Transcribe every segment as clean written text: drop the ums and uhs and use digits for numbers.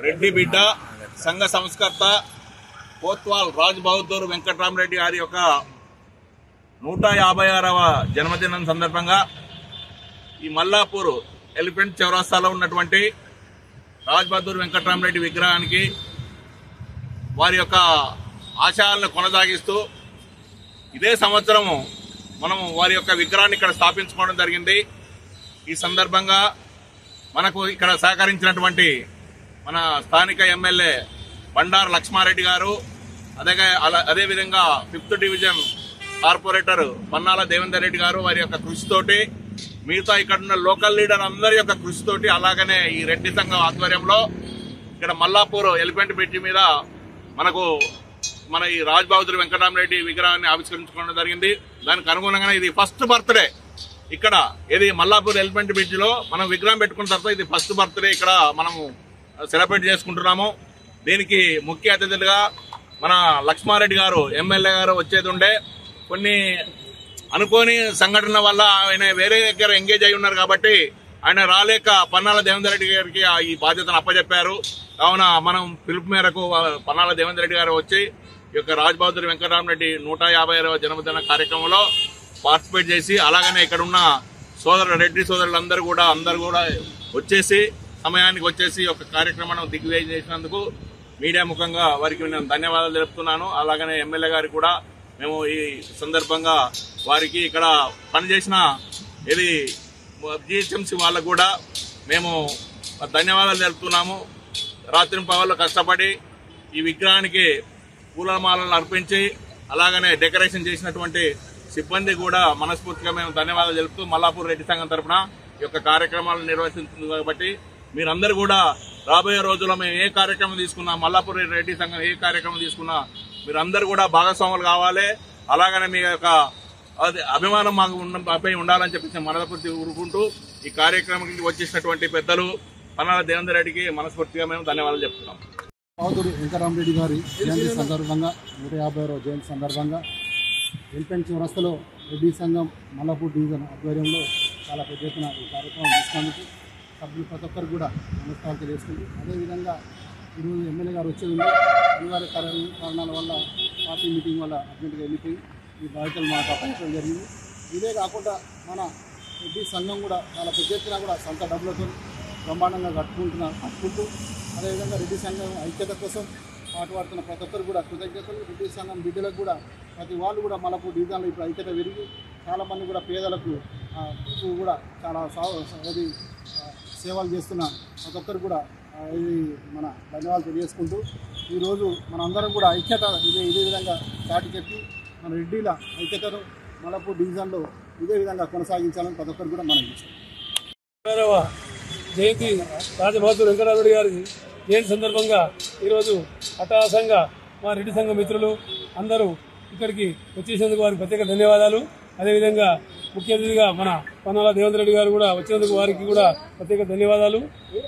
రెడ్డి బిడ్డ సంఘ సంస్కర్త కోత్వాల్ రాజ్ బహదూర్ వెంకట్రామరెడ్డి గారి యొక్క 156వ జన్మదినం సందర్భంగా ఈ మల్లాపూర్ ఎలిఫెంట్ చౌరస్తాలో ఉన్నటువంటి రాజ్ బహదూర్ వెంకట్రామరెడ్డి విగ్రహానికి వారి యొక్క ఆశయాలను కొనసాగిస్తూ ఇదే సంవత్సరము మనం వారి యొక్క విగ్రహాన్ని ఇక్కడ స్థాపించుకోవడం జరిగింది. ఈ సందర్భంగా మనకు ఇక్కడ సహకరించినటువంటి మన స్థానిక ఎమ్మెల్యే బండారు లక్ష్మారెడ్డి గారు, అదేవిధంగా 5th division corporator Pannala Devender Reddy గారు వారి యొక్క కృషితోటి, మిగతా ఇక్కడ ఉన్న లోకల్ లీడర్ అందరి యొక్క కృషితోటి, అలాగనే ఈ రెడ్డి సంఘం ఆధ్వర్యంలో ఇక్కడ మల్లాపూర్ ఎలిఫెంట్ బ్రిడ్జి మీద మనకు మన ఈ రాజ్ బహదూర్ వెంకట్రామరెడ్డి విగ్రహాన్ని ఆవిష్కరించుకోవడం జరిగింది. దానికి అనుగుణంగానే ఇది ఫస్ట్ బర్త్డే ఇక్కడ ఇది మల్లాపూర్ ఎలిఫెంట్ బ్రిడ్జ్ లో మనం విగ్రహం పెట్టుకున్న తర్వాత ఇది ఫస్ట్ బర్త్డే ఇక్కడ మనము సెలబ్రేట్ చేసుకుంటున్నాము. దీనికి ముఖ్య అతిథులుగా మన లక్ష్మారెడ్డి గారు ఎమ్మెల్యే గారు వచ్చేది ఉండే, కొన్ని అనుకోని సంఘటన వల్ల ఆయన వేరే దగ్గర ఎంగేజ్ అయి ఉన్నారు కాబట్టి ఆయన రాలేక పన్నాల దేవేందర్ రెడ్డి గారికి ఈ బాధ్యతను అప్పచెప్పారు. కావున మనం పిలుపు మేరకు పన్నాల దేవేందర్ రెడ్డి గారు వచ్చి ఈ యొక్క రాజ్ బహదూర్ వెంకట్రామరెడ్డి 156వ జన్మదిన కార్యక్రమంలో పార్టిసిపేట్ చేసి, అలాగనే ఇక్కడ ఉన్న రెడ్డి సోదరులందరూ కూడా వచ్చేసి సమయానికి వచ్చేసి ఒక కార్యక్రమాన్ని దిగ్విజయం చేసినందుకు మీడియా ముఖంగా వారికి నేను ధన్యవాదాలు తెలుపుతున్నాను. అలాగనే ఎమ్మెల్యే గారికి కూడా మేము ఈ సందర్భంగా వారికి ఇక్కడ పనిచేసిన ఇది జిహెచ్ఎంసీ వాళ్ళకు కూడా మేము ధన్యవాదాలు తెలుపుతున్నాము. రాత్రి పగళ్ళు కష్టపడి ఈ విగ్రహానికి పూలమాలలు అర్పించి అలాగనే డెకరేషన్ చేసినటువంటి సిబ్బంది కూడా మనస్ఫూర్తిగా మేము ధన్యవాదాలు తెలుపుతూ మల్లాపూర్ రెడ్డి సంఘం తరఫున ఈ యొక్క కార్యక్రమాలను నిర్వహిస్తుంది కాబట్టి మీరందరూ కూడా రాబోయే రోజుల్లో మేము ఏ కార్యక్రమం తీసుకున్నా, మల్లాపూర్ రెడ్డి సంఘం ఏ కార్యక్రమం తీసుకున్నా మీరందరూ కూడా భాగస్వాములు కావాలి. అలాగనే మీ యొక్క అభిమానం మాపై ఉండాలని చెప్పేసి మనస్ఫూర్తి ఊరుకుంటూ ఈ కార్యక్రమానికి వచ్చేసినటువంటి పెద్దలు పన్నాల దేవేందర్ రెడ్డికి మనస్ఫూర్తిగా మేము ధన్యవాదాలు చెప్తున్నాం. బహదూర్ వెంకట్రామరెడ్డి గారి జయంతి సందర్భంగా 150వ జయంతి సందర్భంగా ఎలిఫెంట్ చౌరస్తాలో రెడ్డి సంఘం మల్లాపూర్ డివిజన్ ఆధ్వర్యంలో చాలా పెద్ద ఎత్తున ఈ కార్యక్రమం తీసుకున్నందుకు సభ్యులు ప్రతి ఒక్కరు కూడా నమస్కారాలు తెలియజేస్తుంది. అదేవిధంగా ఈరోజు ఎమ్మెల్యే గారు వచ్చేది అనివార్య కారణాల వల్ల పార్టీ మీటింగ్ వల్ల అర్జెంటుగా వెళ్ళిపోయి ఈ బాధ్యతలు మాకు అప్పగించడం జరిగింది. ఇదే కాకుండా మన రెడ్డి సంఘం కూడా చాలా పెద్ద ఎత్తున కూడా సొంత డబ్బులతో బ్రహ్మాండంగా కట్టుకుంటూ అదేవిధంగా రెడ్డి సంఘం ఐక్యత కోసం పాటుపడుతున్న ప్రతి ఒక్కరు కూడా కృతజ్ఞతలు. రెడ్డి సంఘం బిడ్డలకు కూడా ప్రతి వాళ్ళు కూడా మల్లాపూర్ డివిజన్లో ఇప్పుడు ఐక్యత పెరిగి చాలామంది కూడా పేదలకు కూడా చాలా సేవలు చేస్తున్న ప్రతి ఒక్కరు కూడా ఇది మన ధన్యవాదాలు తెలియజేసుకుంటూ ఈరోజు మనందరం కూడా ఐక్యత ఇదే విధంగా చాటి చెప్పి మన రెడ్డిల ఐక్యతను మల్లాపూర్ డివిజన్లో ఇదే విధంగా కొనసాగించాలని ప్రతి ఒక్కరు కూడా మనం చేస్తాం. జయంతి రాజ్ బహదూర్ వెంకట్రామరెడ్డి గారి జయంతి సందర్భంగా ఈరోజు అట్టహాసంగా మా రెడ్డి సంఘ మిత్రులు అందరూ ఇక్కడికి వచ్చేసేందుకు వారికి ప్రత్యేక ధన్యవాదాలు. అదేవిధంగా ముఖ్య అతిథిగా మన పన్నాల దేవేందర్ రెడ్డి గారు కూడా వచ్చినందుకు వారికి కూడా ప్రత్యేక ధన్యవాదాలు.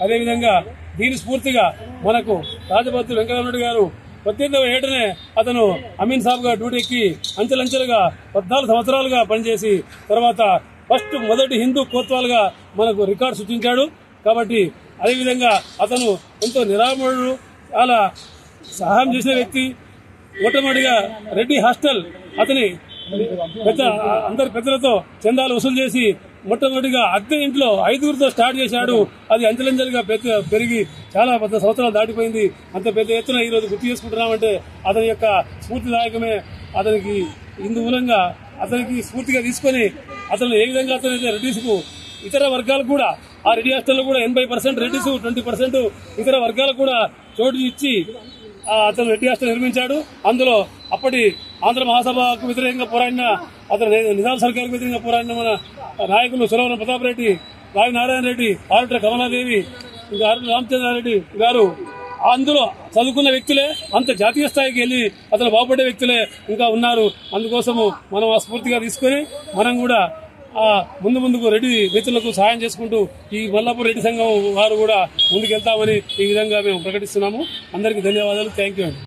అదేవిధంగా దీని స్ఫూర్తిగా మనకు రాజ్ బహదూర్ వెంకట్రామరెడ్డి గారు 18వ ఏటనే అతను అమీన్ సాబ్గా డ్యూటీ ఎక్కి అంచెలంచెలుగా 14 సంవత్సరాలుగా పనిచేసి తర్వాత మొదటి హిందూ కోత్వాల్గా మనకు రికార్డు సృష్టించాడు. కాబట్టి అదేవిధంగా అతను ఎంతో నిరామరుడు, చాలా సహాయం చేసిన వ్యక్తి. మొట్టమొదటిగా రెడ్డి హాస్టల్ అతని అందరి పెద్దలతో చందాలు వసూలు చేసి మొట్టమొదటిగా అద్దె ఇంట్లో 5గురితో స్టార్ట్ చేశాడు. అది అంచెలంచెలుగా పెరిగి చాలా పెద్ద సంవత్సరాలు దాటిపోయింది. అంత పెద్ద ఎత్తున ఈరోజు గుర్తు చేసుకుంటున్నామంటే అతని యొక్క స్ఫూర్తిదాయకమే. అతనికి ఇందుమూలంగా అతనికి స్ఫూర్తిగా తీసుకొని అతను ఏ విధంగా అతనైతే రెడ్డిస్కు ఇతర వర్గాలకు కూడా ఆ రెడ్డి హాస్టల్లో కూడా 80% రెడ్డిస్ 20% ఇతర వర్గాలకు కూడా చోటు ఇచ్చి అతను రెడ్డి హాస్టల్ నిర్మించాడు. అందులో అప్పటి ఆంధ్ర మహాసభకు వ్యతిరేకంగా పోరాడిన అతను నిజాం సర్కార్కు వ్యతిరేకంగా పోరాడిన మన నాయకులు సురవరం ప్రతాప్ రెడ్డి, రావి నారాయణ రెడ్డి, ఆరుట్ల కమలాదేవి, ఇంకా ఆరుట్ల రామచంద్రారెడ్డి గారు అందులో చదువుకున్న వ్యక్తులే, అంత జాతీయ స్థాయికి వెళ్ళి అతను బాగుపడే వ్యక్తులే ఇంకా ఉన్నారు. అందుకోసము మనం ఆ స్ఫూర్తిగా తీసుకొని మనం కూడా ముందుకు రెడ్డి మిత్రులకు సహాయం చేసుకుంటూ ఈ మల్లాపూర్ రెడ్డి సంఘం వారు కూడా ముందుకెళ్తామని ఈ విధంగా మేము ప్రకటిస్తున్నాము. అందరికీ ధన్యవాదాలు. థ్యాంక్ యూ అండి.